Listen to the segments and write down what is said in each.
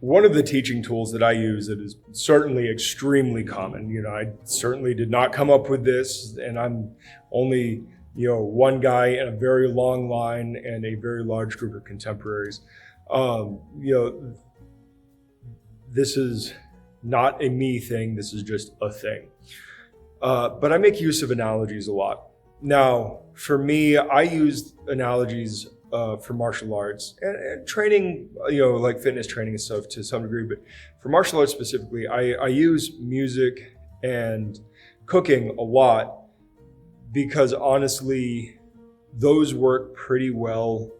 One of the teaching tools that I use that is certainly extremely common, I certainly did not come up with this, and I'm only, one guy in a very long line and a very large group of contemporaries. This is not a me thing, this is just a thing. But I make use of analogies a lot. Now, for me, I use analogies for martial arts and training, like fitness training and stuff to some degree, but for martial arts specifically, I use music and cooking a lot because honestly, those work pretty well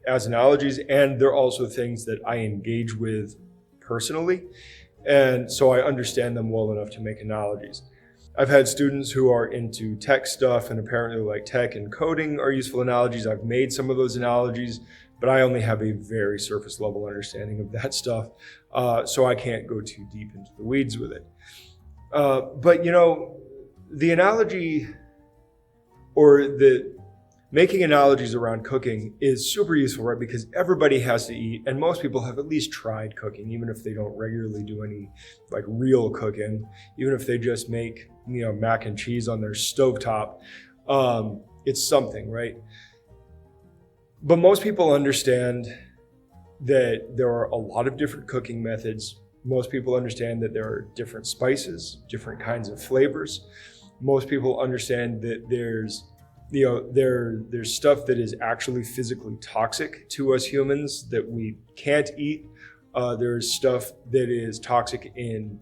as analogies, and they're also things that I engage with personally, and so I understand them well enough to make analogies. I've had students who are into tech stuff, and apparently like tech and coding are useful analogies. I've made some of those analogies, but I only have a very surface level understanding of that stuff, so I can't go too deep into the weeds with it. But the analogy or the making analogies around cooking is super useful, right? Because everybody has to eat, and most people have at least tried cooking, even if they don't regularly do any like real cooking, even if they just make, mac and cheese on their stovetop. It's something, right? But most people understand that there are a lot of different cooking methods. Most people understand that there are different spices, different kinds of flavors. Most people understand that there's stuff that is actually physically toxic to us humans that we can't eat. There's stuff that is toxic in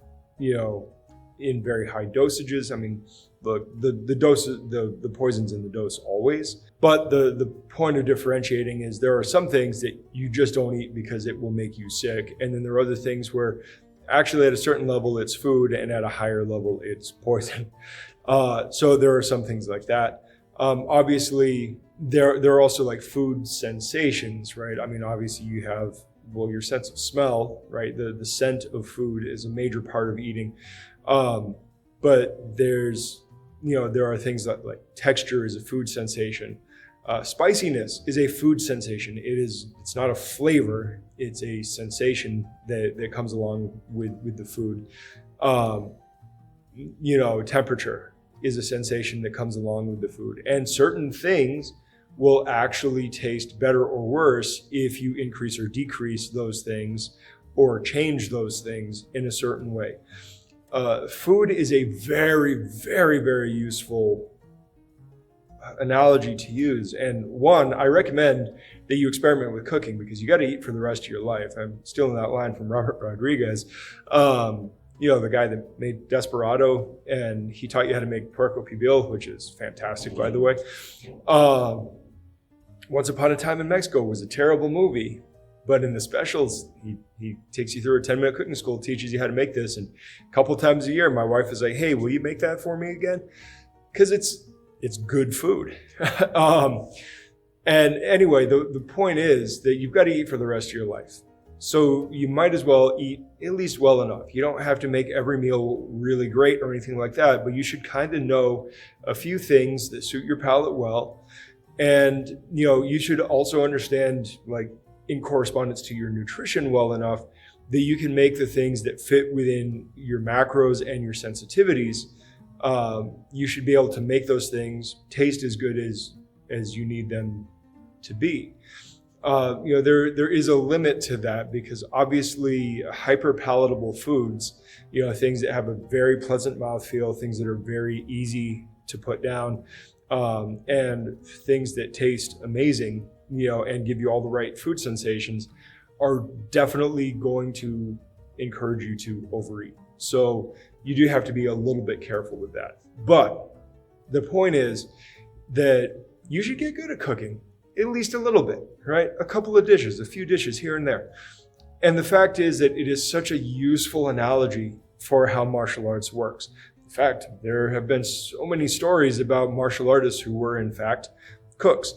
very high dosages. I mean, look, the poison's in the dose always. But the point of differentiating is there are some things that you just don't eat because it will make you sick. And then there are other things where actually at a certain level it's food, and at a higher level it's poison. So there are some things like that. Obviously, there are also like food sensations, right? I mean, obviously you have, your sense of smell, right? The scent of food is a major part of eating. But there are things like texture is a food sensation. Spiciness is a food sensation. It's not a flavor, it's a sensation that comes along with the food. Temperature is a sensation that comes along with the food. And certain things will actually taste better or worse if you increase or decrease those things or change those things in a certain way. Food is a very, very, very useful analogy to use. And one, I recommend that you experiment with cooking because you got to eat for the rest of your life. I'm stealing that line from Robert Rodriguez. The guy that made Desperado, and he taught you how to make puerco pibil, which is fantastic, by the way. Once Upon a Time in Mexico was a terrible movie, but in the specials, he takes you through a 10-minute cooking school, teaches you how to make this, and a couple times a year, my wife is like, "Hey, will you make that for me again?" Because it's good food. And anyway, the point is that you've got to eat for the rest of your life. So you might as well eat at least well enough. You don't have to make every meal really great or anything like that, but you should kind of know a few things that suit your palate well. And, you should also understand, like in correspondence to your nutrition well enough that you can make the things that fit within your macros and your sensitivities. You should be able to make those things taste as good as you need them to be. There is a limit to that because obviously hyper palatable foods, things that have a very pleasant mouthfeel, things that are very easy to put down, and things that taste amazing, and give you all the right food sensations are definitely going to encourage you to overeat. So you do have to be a little bit careful with that. But the point is that you should get good at cooking. At least a little bit, right? A couple of dishes, a few dishes here and there. And the fact is that it is such a useful analogy for how martial arts works. In fact, there have been so many stories about martial artists who were in fact cooks.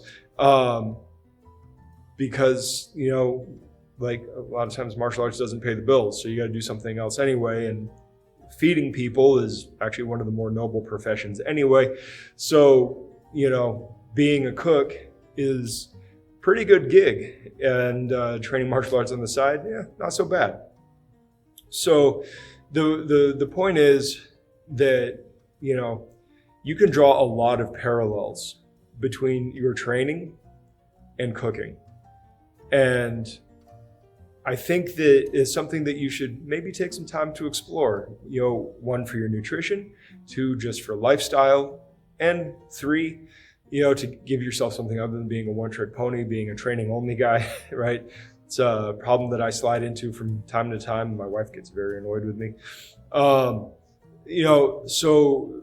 Because, like a lot of times martial arts doesn't pay the bills, so you got to do something else anyway. And feeding people is actually one of the more noble professions anyway. So, being a cook is pretty good gig, and training martial arts on the side, yeah, not so bad. So the point is that, you know, you can draw a lot of parallels between your training and cooking. And I think that is something that you should maybe take some time to explore. You know, 1, for your nutrition, 2, just for lifestyle, and 3, you know, to give yourself something other than being a one-trick pony, being a training only guy, right? It's a problem that I slide into from time to time. My wife gets very annoyed with me. You know, so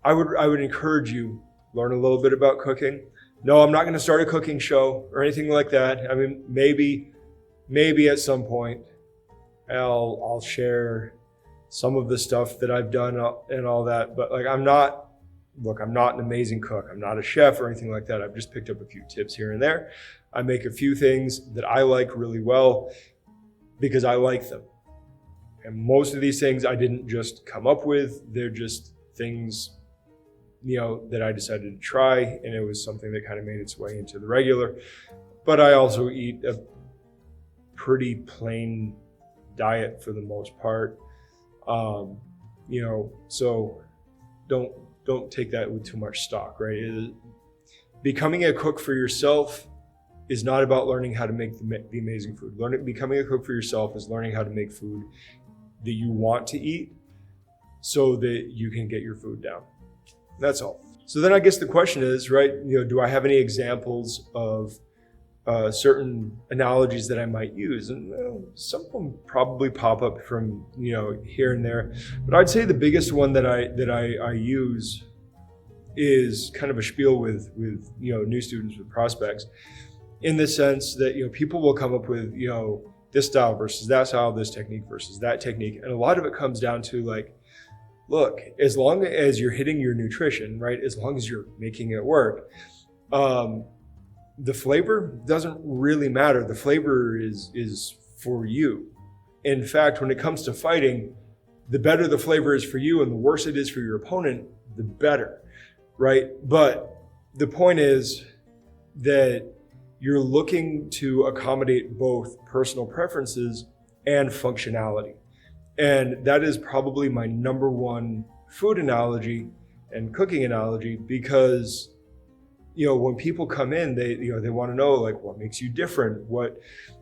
I would encourage you, learn a little bit about cooking. No, I'm not going to start a cooking show or anything like that. I mean, maybe at some point I'll share some of the stuff that I've done and all that. But like, I'm not an amazing cook. I'm not a chef or anything like that. I've just picked up a few tips here and there. I make a few things that I like really well because I like them. And most of these things I didn't just come up with. They're just things, you know, that I decided to try, and it was something that kind of made its way into the regular. But I also eat a pretty plain diet for the most part. You know, so don't take that with too much stock, right? Becoming a cook for yourself is not about learning how to make the amazing food. Becoming a cook for yourself is learning how to make food that you want to eat so that you can get your food down. That's all. So then I guess the question is, right, you know, do I have any examples of certain analogies that I might use? And some of them probably pop up from, you know, here and there. But I'd say the biggest one that I use is kind of a spiel with you know, new students, with prospects, in the sense that, you know, people will come up with, you know, this style versus that style, this technique versus that technique. And a lot of it comes down to like, look, as long as you're hitting your nutrition, right, as long as you're making it work, the flavor doesn't really matter. The flavor is for you. In fact, when it comes to fighting, the better the flavor is for you and the worse it is for your opponent, the better, right? But the point is that you're looking to accommodate both personal preferences and functionality. And that is probably my number one food analogy and cooking analogy, because, you know, when people come in, they want to know, like, what makes you different? What,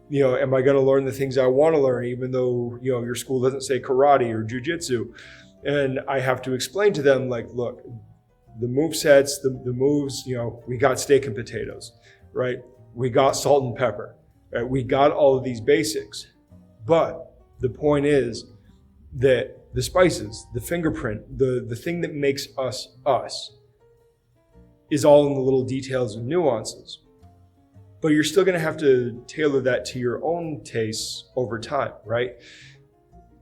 you know, am I going to learn the things I want to learn, even though, you know, your school doesn't say karate or jiu-jitsu? And I have to explain to them, like, look, the move sets, the moves, you know, we got steak and potatoes, right? We got salt and pepper, right? We got all of these basics. But the point is that the spices, the fingerprint, the thing that makes us us, is all in the little details and nuances. But you're still going to have to tailor that to your own tastes over time, right?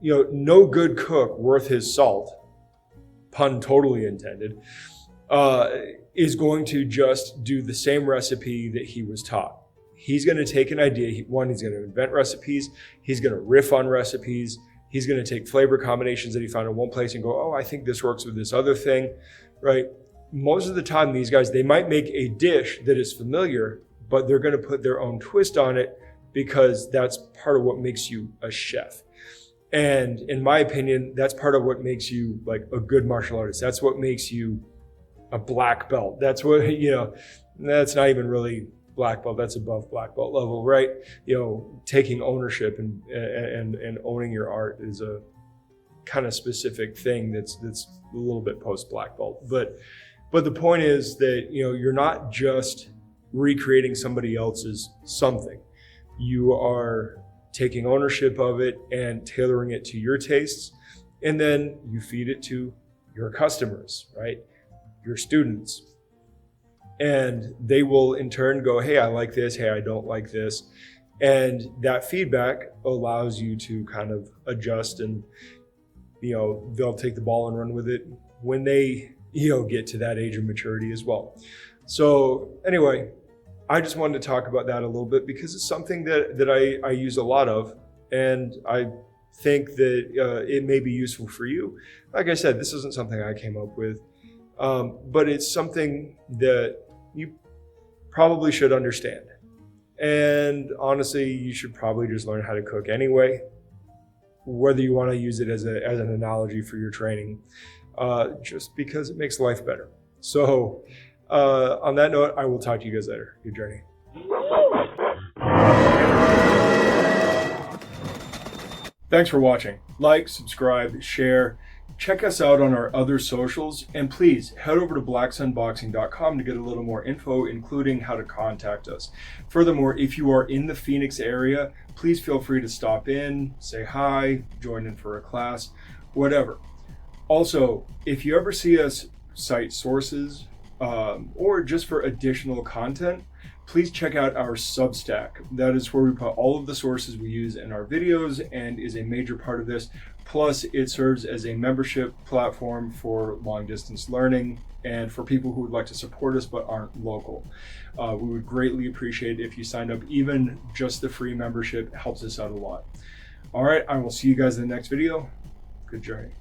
You know, no good cook worth his salt, pun totally intended, is going to just do the same recipe that he was taught. He's going to take an idea. He's going to invent recipes. He's going to riff on recipes. He's going to take flavor combinations that he found in one place and go, oh, I think this works with this other thing, right? Most of the time, these guys, they might make a dish that is familiar, but they're going to put their own twist on it because that's part of what makes you a chef. And in my opinion, that's part of what makes you like a good martial artist. That's what makes you a black belt. That's what, you know, that's not even really black belt. That's above black belt level, right? You know, taking ownership and owning your art is a kind of specific thing that's a little bit post black belt. But the point is that, you know, you're not just recreating somebody else's something. You are taking ownership of it and tailoring it to your tastes. And then you feed it to your customers, right? Your students. And they will in turn go, hey, I like this. Hey, I don't like this. And that feedback allows you to kind of adjust, and, you know, they'll take the ball and run with it when they, you know, get to that age of maturity as well. So anyway, I just wanted to talk about that a little bit because it's something that I use a lot of, and I think that it may be useful for you. Like I said, this isn't something I came up with, but it's something that you probably should understand. And honestly, you should probably just learn how to cook anyway, whether you want to use it as an analogy for your training, just because it makes life better. So on that note, I will talk to you guys later. Good journey. Thanks for watching. Like, subscribe, share. Check us out on our other socials, and please head over to blacksunboxing.com to get a little more info, including how to contact us. Furthermore, if you are in the Phoenix area, please feel free to stop in, say hi, join in for a class, whatever. Also, if you ever see us cite sources or just for additional content, please check out our Substack. That is where we put all of the sources we use in our videos and is a major part of this. Plus, it serves as a membership platform for long distance learning and for people who would like to support us but aren't local. We would greatly appreciate it if you signed up. Even just the free membership helps us out a lot. All right, I will see you guys in the next video. Good journey.